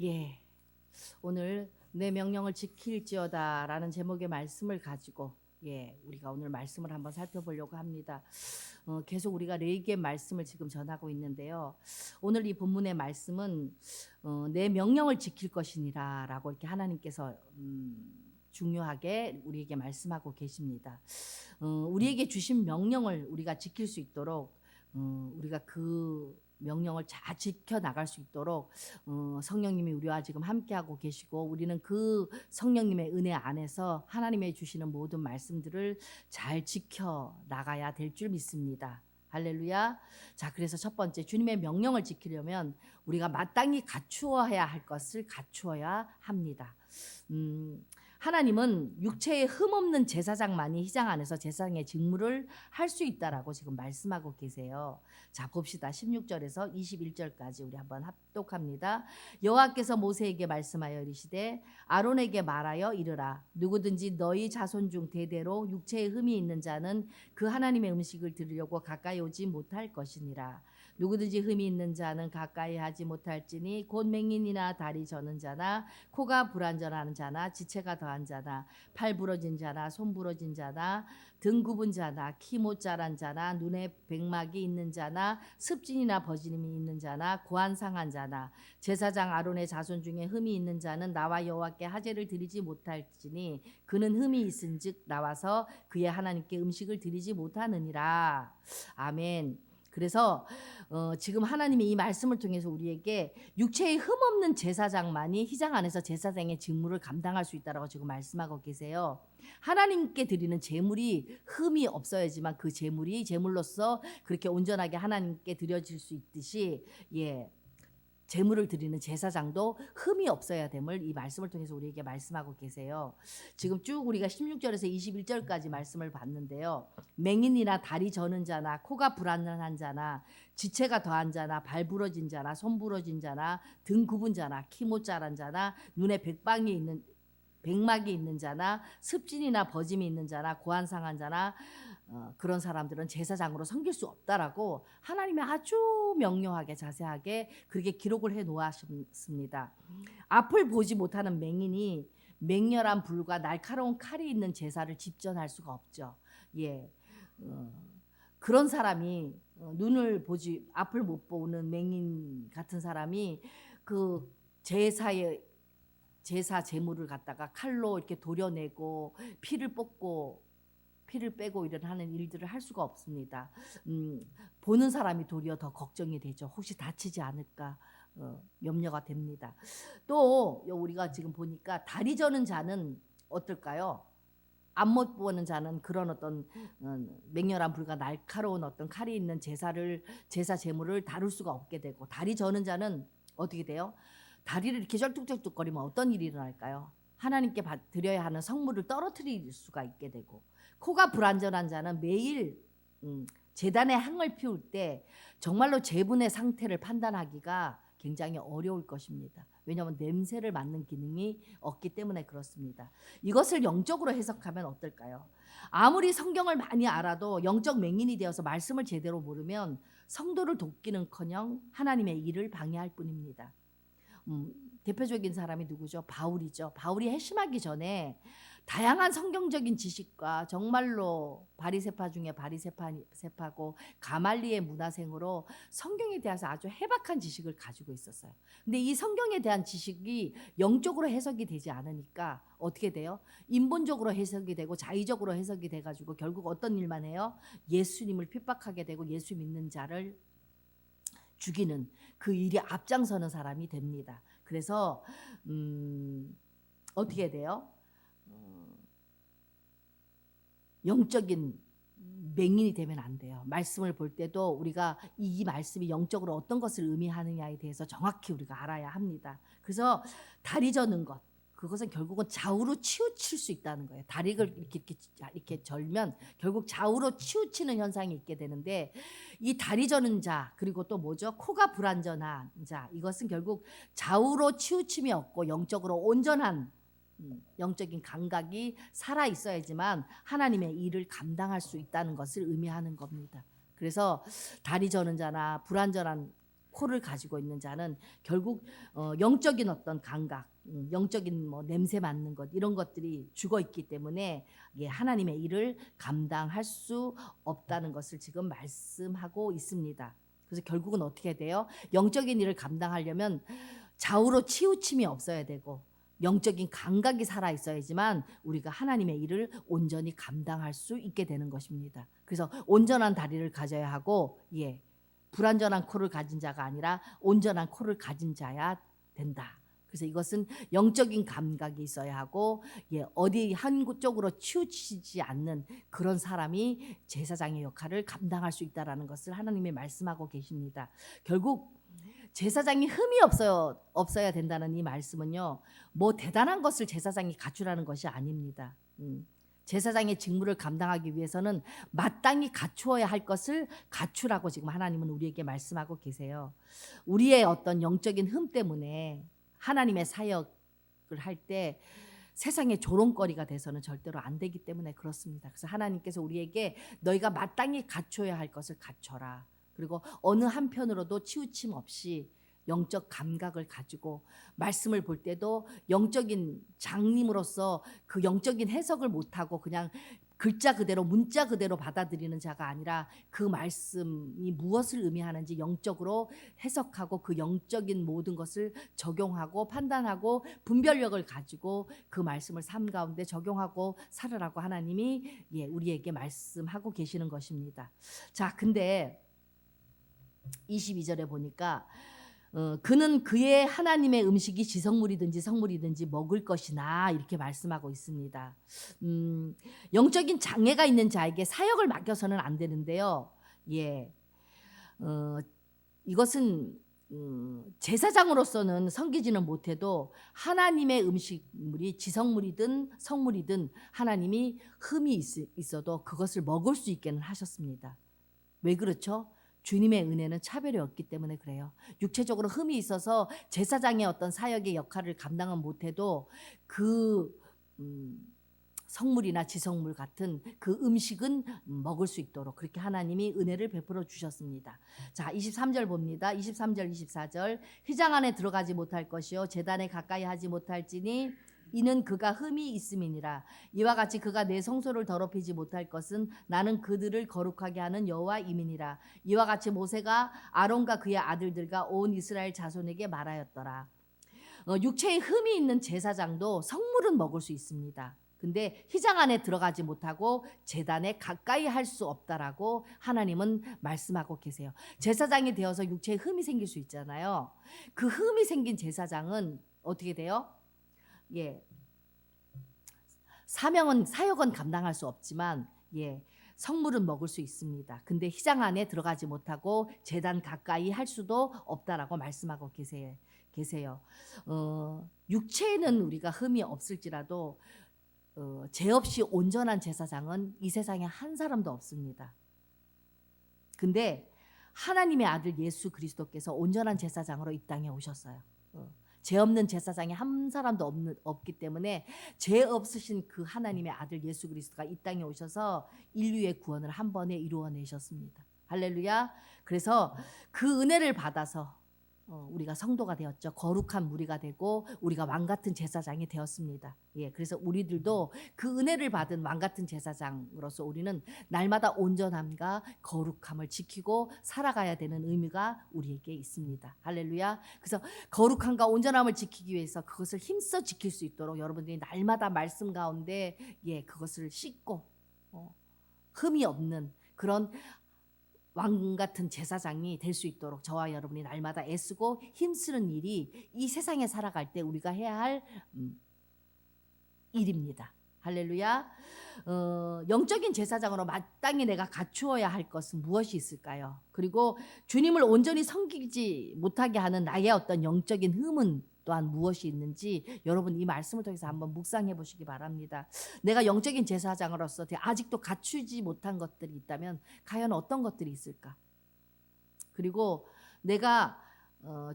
예, 오늘 내 명령을 지킬지어다라는 제목의 말씀을 가지고 우리가 오늘 말씀을 한번 살펴보려고 합니다. 계속 우리가 레위기의 말씀을 지금 전하고 있는데요. 오늘 이 본문의 말씀은 내 명령을 지킬 것이니라라고 이렇게 하나님께서 중요하게 우리에게 말씀하고 계십니다. 우리에게 주신 명령을 우리가 지킬 수 있도록 우리가 그 명령을 잘 지켜 나갈 수 있도록 성령님이 우리와 지금 함께하고 계시고, 우리는 그 성령님의 은혜 안에서 하나님의 주시는 모든 말씀들을 잘 지켜 나가야 될 줄 믿습니다. 할렐루야. 자, 그래서 첫 번째, 주님의 명령을 지키려면 우리가 마땅히 갖추어야 할 것을 갖추어야 합니다. 하나님은 육체에 흠없는 제사장만이 휘장 안에서 제사장의 직무를 할 수 있다라고 지금 말씀하고 계세요. 자, 봅시다. 16절에서 21절까지 우리 한번 합독합니다. 여호와께서 모세에게 말씀하여 이르시되 아론에게 말하여 이르라. 누구든지 너희 자손 중 대대로 육체에 흠이 있는 자는 그 하나님의 음식을 드리려고 가까이 오지 못할 것이니라. 누구든지 흠이 있는 자는 가까이 하지 못할지니 곧 맹인이나 다리 저는 자나 코가 불완전한 자나 지체가 더한 자나 팔 부러진 자나 손 부러진 자나 등 굽은 자나 키 못 자란 자나 눈에 백막이 있는 자나 습진이나 버짐이 있는 자나 고안 상한 자나 제사장 아론의 자손 중에 흠이 있는 자는 나와 여호와께 하제를 드리지 못할지니 그는 흠이 있은즉 나와서 그의 하나님께 음식을 드리지 못하느니라. 아멘. 그래서 지금 하나님이 이 말씀을 통해서 우리에게 육체에 흠없는 제사장만이 휘장 안에서 제사장의 직무를 감당할 수 있다라고 지금 말씀하고 계세요. 하나님께 드리는 제물이 흠이 없어야지만 그 제물이 제물로서 그렇게 온전하게 하나님께 드려질 수 있듯이 제물을 드리는 제사장도 흠이 없어야 됨을 이 말씀을 통해서 우리에게 말씀하고 계세요. 지금 쭉 우리가 16절에서 21절까지 말씀을 봤는데요. 맹인이나 다리 저는 자나 코가 불완전한 자나 지체가 더한 자나 발 부러진 자나 손 부러진 자나 등 굽은 자나 키 못 자란 자나 눈에 백막이 있는 자나 습진이나 버짐이 있는 자나 고안 상한 자나 그런 사람들은 제사장으로 섬길 수 없다라고 하나님이 아주 명료하게 자세하게 그렇게 기록을 해 놓으셨습니다. 앞을 보지 못하는 맹인이 맹렬한 불과 날카로운 칼이 있는 제사를 집전할 수가 없죠. 그런 사람이 눈을 보지 앞을 못 보는 맹인 같은 사람이 그 제사 제물을 갖다가 칼로 이렇게 도려내고 피를 뽑고 피를 빼고 이런 하는 일들을 할 수가 없습니다. 보는 사람이 도리어 더 걱정이 되죠. 혹시 다치지 않을까 염려가 됩니다. 또 우리가 지금 보니까 다리 저는 자는 어떨까요? 앞 못 보는 자는 그런 어떤 맹렬한 불과 날카로운 어떤 칼이 있는 제사 제물을 다룰 수가 없게 되고, 다리 저는 자는 어떻게 돼요? 다리를 이렇게 쩔뚝쩔뚝거리면 어떤 일이 일어날까요? 하나님께 드려야 하는 성물을 떨어뜨릴 수가 있게 되고, 코가 불완전한 자는 매일 제단에 향을 피울 때 정말로 제분의 상태를 판단하기가 굉장히 어려울 것입니다. 왜냐하면 냄새를 맡는 기능이 없기 때문에 그렇습니다. 이것을 영적으로 해석하면 어떨까요? 아무리 성경을 많이 알아도 영적 맹인이 되어서 말씀을 제대로 모르면 성도를 돕기는커녕 하나님의 일을 방해할 뿐입니다. 대표적인 사람이 누구죠? 바울이죠. 바울이 회심하기 전에 다양한 성경적인 지식과 정말로 바리새파 중에 바리새파고 가말리의 문화생으로 성경에 대해서 아주 해박한 지식을 가지고 있었어요. 근데 이 성경에 대한 지식이 영적으로 해석이 되지 않으니까 어떻게 돼요? 인본적으로 해석이 되고 자의적으로 해석이 돼가지고 결국 어떤 일만 해요? 예수님을 핍박하게 되고 예수 믿는 자를 죽이는 그 일이 앞장서는 사람이 됩니다. 그래서 어떻게 돼요? 영적인 맹인이 되면 안 돼요. 말씀을 볼 때도 우리가 이 말씀이 영적으로 어떤 것을 의미하느냐에 대해서 정확히 우리가 알아야 합니다. 그래서 다리 저는 것, 그것은 결국은 좌우로 치우칠 수 있다는 거예요. 다리를 이렇게 절면 결국 좌우로 치우치는 현상이 있게 되는데, 이 다리 저는 자, 그리고 또 뭐죠? 코가 불완전한 자, 이것은 결국 좌우로 치우침이 없고 영적으로 온전한 영적인 감각이 살아 있어야지만 하나님의 일을 감당할 수 있다는 것을 의미하는 겁니다. 그래서 다리 저는 자나 불완전한 코를 가지고 있는 자는 결국 영적인 어떤 감각, 영적인 뭐 냄새 맡는 것 이런 것들이 죽어 있기 때문에 하나님의 일을 감당할 수 없다는 것을 지금 말씀하고 있습니다. 그래서 결국은 어떻게 돼요? 영적인 일을 감당하려면 좌우로 치우침이 없어야 되고 영적인 감각이 살아 있어야지만 우리가 하나님의 일을 온전히 감당할 수 있게 되는 것입니다. 그래서 온전한 다리를 가져야 하고 불완전한 코를 가진 자가 아니라 온전한 코를 가진 자야 된다. 그래서 이것은 영적인 감각이 있어야 하고 어디 한쪽으로 치우치지 않는 그런 사람이 제사장의 역할을 감당할 수 있다라는 것을 하나님이 말씀하고 계십니다. 결국 제사장이 흠이 없어야 된다는 이 말씀은요, 뭐 대단한 것을 제사장이 갖추라는 것이 아닙니다. 제사장의 직무를 감당하기 위해서는 마땅히 갖추어야 할 것을 갖추라고 지금 하나님은 우리에게 말씀하고 계세요. 우리의 어떤 영적인 흠 때문에 하나님의 사역을 할 때 세상의 조롱거리가 돼서는 절대로 안 되기 때문에 그렇습니다. 그래서 하나님께서 우리에게 너희가 마땅히 갖춰야 할 것을 갖춰라. 그리고 어느 한편으로도 치우침 없이 영적 감각을 가지고 말씀을 볼 때도 영적인 장님으로서 그 영적인 해석을 못하고 그냥 글자 그대로 문자 그대로 받아들이는 자가 아니라 그 말씀이 무엇을 의미하는지 영적으로 해석하고 그 영적인 모든 것을 적용하고 판단하고 분별력을 가지고 그 말씀을 삶 가운데 적용하고 살으라고 하나님이 우리에게 말씀하고 계시는 것입니다. 자, 근데 22절에 보니까 그는 그의 하나님의 음식이 지성물이든지 성물이든지 먹을 것이나 이렇게 말씀하고 있습니다. 영적인 장애가 있는 자에게 사역을 맡겨서는 안 되는데요. 이것은 제사장으로서는 섬기지는 못해도 하나님의 음식물이 지성물이든 성물이든 하나님이 흠이 있어도 그것을 먹을 수 있게는 하셨습니다. 왜 그렇죠? 주님의 은혜는 차별이 없기 때문에 그래요. 육체적으로 흠이 있어서 제사장의 어떤 사역의 역할을 감당은 못해도 그 성물이나 지성물 같은 그 음식은 먹을 수 있도록 그렇게 하나님이 은혜를 베풀어 주셨습니다. 자, 23절 봅니다. 23절 24절 휘장 안에 들어가지 못할 것이요 제단에 가까이 하지 못할지니 이는 그가 흠이 있음이니라. 이와 같이 그가 내 성소를 더럽히지 못할 것은 나는 그들을 거룩하게 하는 여호와임이니라. 이와 같이 모세가 아론과 그의 아들들과 온 이스라엘 자손에게 말하였더라. 육체에 흠이 있는 제사장도 성물은 먹을 수 있습니다. 근데 휘장 안에 들어가지 못하고 제단에 가까이 할 수 없다라고 하나님은 말씀하고 계세요. 제사장이 되어서 육체에 흠이 생길 수 있잖아요. 그 흠이 생긴 제사장은 어떻게 돼요? 사역은 감당할 수 없지만 성물은 먹을 수 있습니다. 근데 휘장 안에 들어가지 못하고 제단 가까이 할 수도 없다라고 말씀하고 계세요. 육체에는 우리가 흠이 없을지라도 죄 없이 온전한 제사장은 이 세상에 한 사람도 없습니다. 근데 하나님의 아들 예수 그리스도께서 온전한 제사장으로 이 땅에 오셨어요. 죄 없는 제사장이 한 사람도 없기 때문에 죄 없으신 그 하나님의 아들 예수 그리스도가 이 땅에 오셔서 인류의 구원을 한 번에 이루어내셨습니다. 할렐루야. 그래서 그 은혜를 받아서 우리가 성도가 되었죠. 거룩한 무리가 되고 우리가 왕같은 제사장이 되었습니다. 그래서 우리들도 그 은혜를 받은 왕같은 제사장으로서 우리는 날마다 온전함과 거룩함을 지키고 살아가야 되는 의미가 우리에게 있습니다. 할렐루야. 그래서 거룩함과 온전함을 지키기 위해서 그것을 힘써 지킬 수 있도록 여러분들이 날마다 말씀 가운데 그것을 씻고 흠이 없는 그런 왕 같은 제사장이 될 수 있도록 저와 여러분이 날마다 애쓰고 힘쓰는 일이 이 세상에 살아갈 때 우리가 해야 할 일입니다. 할렐루야. 영적인 제사장으로 마땅히 내가 갖추어야 할 것은 무엇이 있을까요? 그리고 주님을 온전히 섬기지 못하게 하는 나의 어떤 영적인 흠은 또한 무엇이 있는지 여러분 이 말씀을 통해서 한번 묵상해 보시기 바랍니다. 내가 영적인 제사장으로서 아직도 갖추지 못한 것들이 있다면 과연 어떤 것들이 있을까? 그리고 내가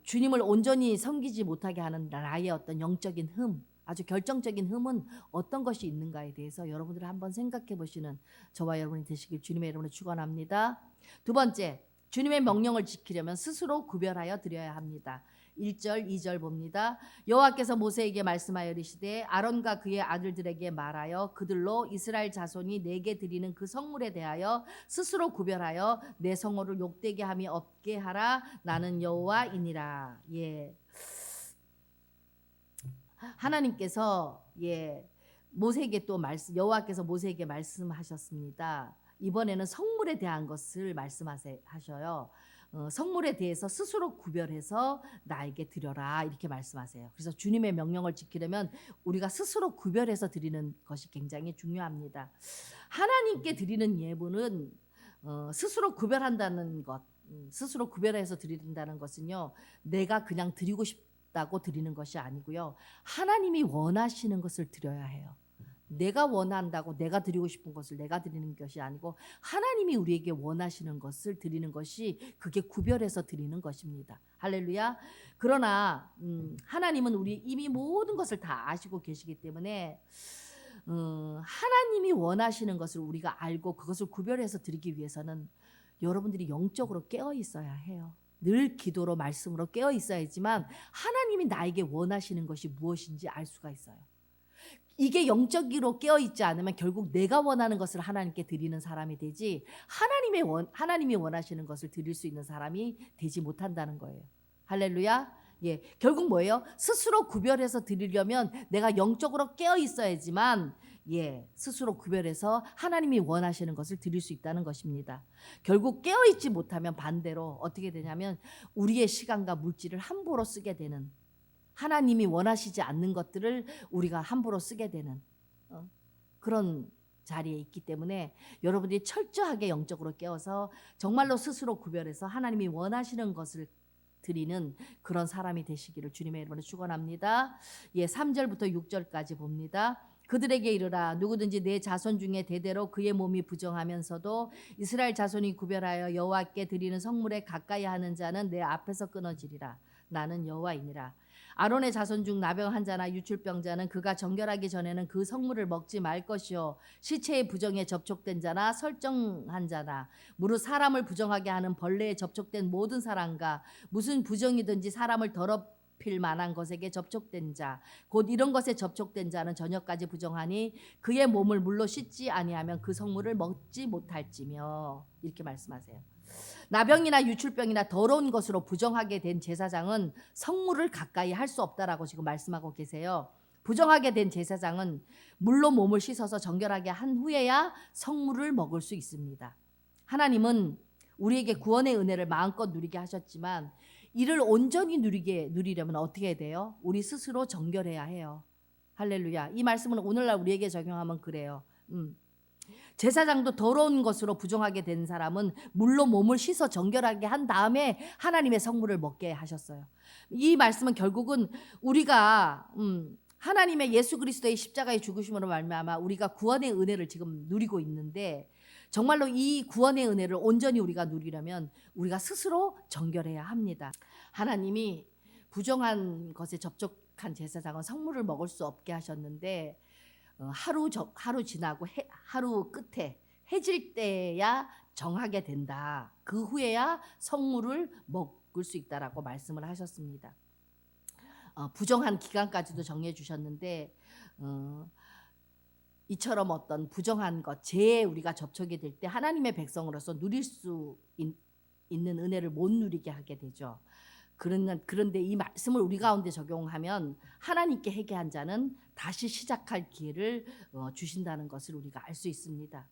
주님을 온전히 섬기지 못하게 하는 나의 어떤 영적인 흠, 아주 결정적인 흠은 어떤 것이 있는가에 대해서 여러분들이 한번 생각해 보시는 저와 여러분이 되시길 주님의 이름으로 축원합니다. 두 번째, 주님의 명령을 지키려면 스스로 구별하여 드려야 합니다. 1절, 2절 봅니다. 여호와께서 모세에게 말씀하여 이르시되 아론과 그의 아들들에게 말하여 그들로 이스라엘 자손이 내게 드리는 그 성물에 대하여 스스로 구별하여 내 성호를 욕되게 함이 없게 하라. 나는 여호와이니라. 예. 하나님께서 모세에게 또 여호와께서 모세에게 말씀하셨습니다. 이번에는 성물에 대한 것을 말씀하셔요. 성물에 대해서 스스로 구별해서 나에게 드려라 이렇게 말씀하세요. 그래서 주님의 명령을 지키려면 우리가 스스로 구별해서 드리는 것이 굉장히 중요합니다. 하나님께 드리는 예물은 스스로 구별한다는 것, 스스로 구별해서 드린다는 것은요, 내가 그냥 드리고 싶다고 드리는 것이 아니고요, 하나님이 원하시는 것을 드려야 해요. 내가 원한다고 내가 드리고 싶은 것을 내가 드리는 것이 아니고 하나님이 우리에게 원하시는 것을 드리는 것이, 그게 구별해서 드리는 것입니다. 할렐루야. 그러나 하나님은 우리 이미 모든 것을 다 아시고 계시기 때문에 하나님이 원하시는 것을 우리가 알고 그것을 구별해서 드리기 위해서는 여러분들이 영적으로 깨어 있어야 해요. 늘 기도로 말씀으로 깨어 있어야지만 하나님이 나에게 원하시는 것이 무엇인지 알 수가 있어요. 이게 영적으로 깨어있지 않으면 결국 내가 원하는 것을 하나님께 드리는 사람이 되지, 하나님이 원하시는 것을 드릴 수 있는 사람이 되지 못한다는 거예요. 할렐루야. 예, 결국 뭐예요? 스스로 구별해서 드리려면 내가 영적으로 깨어있어야지만 스스로 구별해서 하나님이 원하시는 것을 드릴 수 있다는 것입니다. 결국 깨어있지 못하면 반대로 어떻게 되냐면 우리의 시간과 물질을 함부로 쓰게 되는, 하나님이 원하시지 않는 것들을 우리가 함부로 쓰게 되는 그런 자리에 있기 때문에 여러분들이 철저하게 영적으로 깨어서 정말로 스스로 구별해서 하나님이 원하시는 것을 드리는 그런 사람이 되시기를 주님의 이름으로 축원합니다. 3절부터 6절까지 봅니다. 그들에게 이르라. 누구든지 내 자손 중에 대대로 그의 몸이 부정하면서도 이스라엘 자손이 구별하여 여호와께 드리는 성물에 가까이 하는 자는 내 앞에서 끊어지리라. 나는 여호와이니라. 아론의 자손 중 나병 환자나 유출병자는 그가 정결하기 전에는 그 성물을 먹지 말 것이요, 시체의 부정에 접촉된 자나 설정한 자나 무릇 사람을 부정하게 하는 벌레에 접촉된 모든 사람과 무슨 부정이든지 사람을 더럽힐 만한 것에게 접촉된 자, 곧 이런 것에 접촉된 자는 저녁까지 부정하니 그의 몸을 물로 씻지 아니하면 그 성물을 먹지 못할지며, 이렇게 말씀하세요. 나병이나 유출병이나 더러운 것으로 부정하게 된 제사장은 성물을 가까이 할 수 없다라고 지금 말씀하고 계세요. 부정하게 된 제사장은 물로 몸을 씻어서 정결하게 한 후에야 성물을 먹을 수 있습니다. 하나님은 우리에게 구원의 은혜를 마음껏 누리게 하셨지만 이를 온전히 누리려면 어떻게 해야 돼요? 우리 스스로 정결해야 해요. 할렐루야. 이 말씀은 오늘날 우리에게 적용하면 그래요. 제사장도 더러운 것으로 부정하게 된 사람은 물로 몸을 씻어 정결하게 한 다음에 하나님의 성물을 먹게 하셨어요. 이 말씀은 결국은 우리가 하나님의 예수 그리스도의 십자가의 죽으심으로 말미암아 우리가 구원의 은혜를 지금 누리고 있는데, 정말로 이 구원의 은혜를 온전히 우리가 누리려면 우리가 스스로 정결해야 합니다. 하나님이 부정한 것에 접촉한 제사장은 성물을 먹을 수 없게 하셨는데 하루 지나고 하루 끝에 해질 때야 정하게 된다. 그 후에야 성물을 먹을 수 있다라고 말씀을 하셨습니다. 부정한 기간까지도 정해 주셨는데 이처럼 어떤 부정한 것, 죄에 우리가 접촉이 될 때 하나님의 백성으로서 누릴 수 있는 은혜를 못 누리게 하게 되죠. 그런데 이 말씀을 우리 가운데 적용하면 하나님께 회개한 자는 다시 시작할 기회를 주신다는 것을 우리가 알 수 있습니다.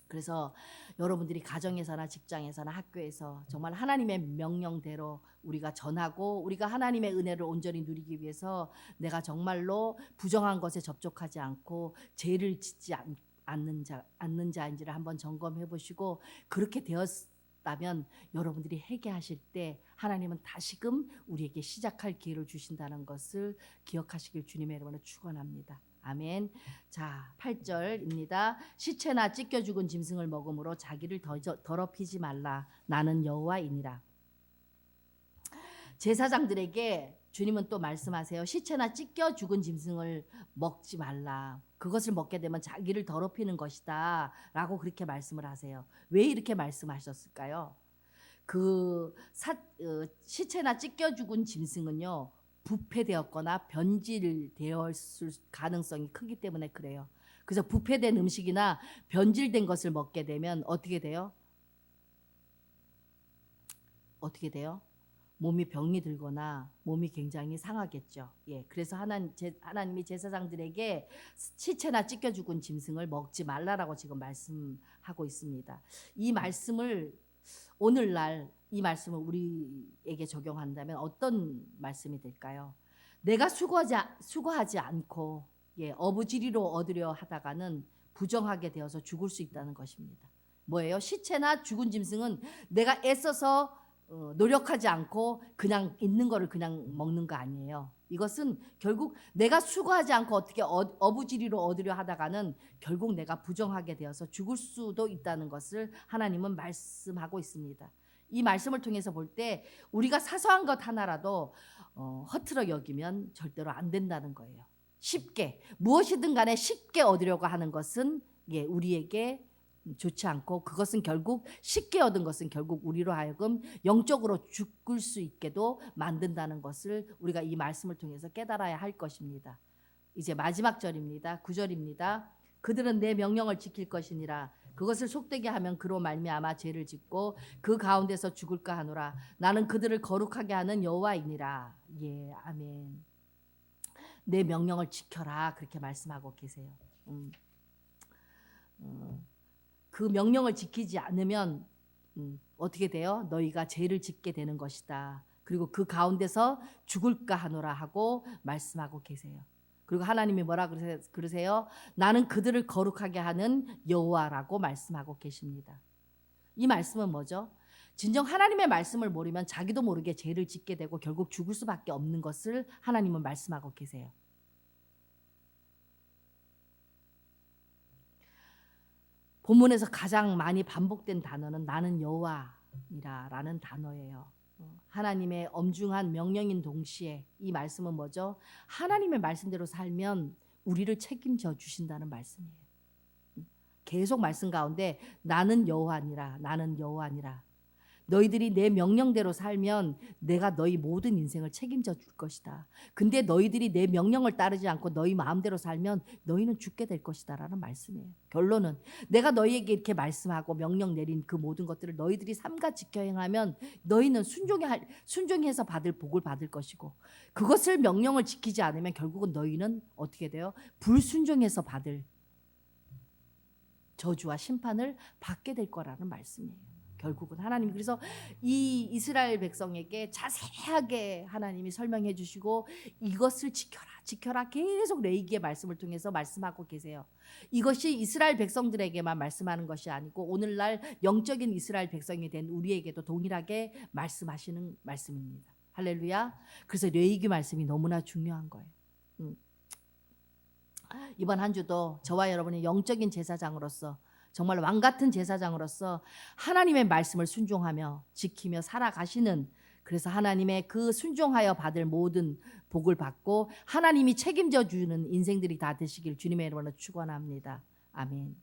그래서 여러분들이 가정에서나 직장에서나 학교에서 정말 하나님의 명령대로 우리가 전하고 우리가 하나님의 은혜를 온전히 누리기 위해서 내가 정말로 부정한 것에 접촉하지 않고 죄를 짓지 않는 자인지를 한번 점검해 보시고, 그렇게 되었다면 여러분들이 회개하실 때 하나님은 다시금 우리에게 시작할 기회를 주신다는 것을 기억하시길 주님의 이름으로 축원합니다. 아멘. 자, 8절입니다. 시체나 찢겨 죽은 짐승을 먹음으로 자기를 더럽히지 말라. 나는 여호와이니라. 제사장들에게 주님은 또 말씀하세요. 시체나 찢겨 죽은 짐승을 먹지 말라. 그것을 먹게 되면 자기를 더럽히는 것이다 라고 그렇게 말씀을 하세요. 왜 이렇게 말씀하셨을까요? 시체나 찢겨 죽은 짐승은요 부패되었거나 변질되었을 가능성이 크기 때문에 그래요. 그래서 부패된 음식이나 변질된 것을 먹게 되면 어떻게 돼요? 어떻게 돼요? 몸이 병이 들거나 몸이 굉장히 상하겠죠. 예, 그래서 하나님이 제사장들에게 시체나 찢겨 죽은 짐승을 먹지 말라라고 지금 말씀하고 있습니다. 이 말씀을 오늘날 이 말씀을 우리에게 적용한다면 어떤 말씀이 될까요? 내가 수고하지 않고 어부지리로 얻으려 하다가는 부정하게 되어서 죽을 수 있다는 것입니다. 뭐예요? 시체나 죽은 짐승은 내가 애써서 노력하지 않고 그냥 있는 거를 그냥 먹는 거 아니에요. 이것은 결국 내가 수고하지 않고 어떻게 어부지리로 얻으려 하다가는 결국 내가 부정하게 되어서 죽을 수도 있다는 것을 하나님은 말씀하고 있습니다. 이 말씀을 통해서 볼 때 우리가 사소한 것 하나라도 허투루 여기면 절대로 안 된다는 거예요. 쉽게 무엇이든 간에 쉽게 얻으려고 하는 것은 우리에게 좋지 않고 그것은 결국 쉽게 얻은 것은 결국 우리로 하여금 영적으로 죽을 수 있게도 만든다는 것을 우리가 이 말씀을 통해서 깨달아야 할 것입니다. 이제 마지막 절입니다. 9절입니다. 그들은 내 명령을 지킬 것이니라. 그것을 속되게 하면 그로 말미암아 죄를 짓고 그 가운데서 죽을까 하노라. 나는 그들을 거룩하게 하는 여호와이니라. 예, 아멘. 내 명령을 지켜라 그렇게 말씀하고 계세요. 그 명령을 지키지 않으면 어떻게 돼요? 너희가 죄를 짓게 되는 것이다. 그리고 그 가운데서 죽을까 하노라 하고 말씀하고 계세요. 그리고 하나님이 뭐라 그러세요? 나는 그들을 거룩하게 하는 여호와라고 말씀하고 계십니다. 이 말씀은 뭐죠? 진정 하나님의 말씀을 모르면 자기도 모르게 죄를 짓게 되고 결국 죽을 수밖에 없는 것을 하나님은 말씀하고 계세요. 본문에서 가장 많이 반복된 단어는 나는 여호와니라라는 단어예요. 하나님의 엄중한 명령인 동시에 이 말씀은 뭐죠? 하나님의 말씀대로 살면 우리를 책임져 주신다는 말씀이에요. 계속 말씀 가운데 나는 여호와니라, 나는 여호와니라. 너희들이 내 명령대로 살면 내가 너희 모든 인생을 책임져 줄 것이다. 근데 너희들이 내 명령을 따르지 않고 너희 마음대로 살면 너희는 죽게 될 것이다 라는 말씀이에요. 결론은 내가 너희에게 이렇게 말씀하고 명령 내린 그 모든 것들을 너희들이 삼가 지켜 행하면 너희는 순종해서 받을 복을 받을 것이고 그것을 명령을 지키지 않으면 결국은 너희는 어떻게 돼요? 불순종해서 받을 저주와 심판을 받게 될 거라는 말씀이에요. 결국은 하나님이 그래서 이 이스라엘 백성에게 자세하게 하나님이 설명해 주시고 이것을 지켜라 계속 레위기의 말씀을 통해서 말씀하고 계세요. 이것이 이스라엘 백성들에게만 말씀하는 것이 아니고 오늘날 영적인 이스라엘 백성이 된 우리에게도 동일하게 말씀하시는 말씀입니다. 할렐루야. 그래서 레위기 말씀이 너무나 중요한 거예요. 이번 한 주도 저와 여러분이 영적인 제사장으로서 정말 왕같은 제사장으로서 하나님의 말씀을 순종하며 지키며 살아가시는 그래서 하나님의 그 순종하여 받을 모든 복을 받고 하나님이 책임져 주는 인생들이 다 되시길 주님의 이름으로 축원합니다. 아멘.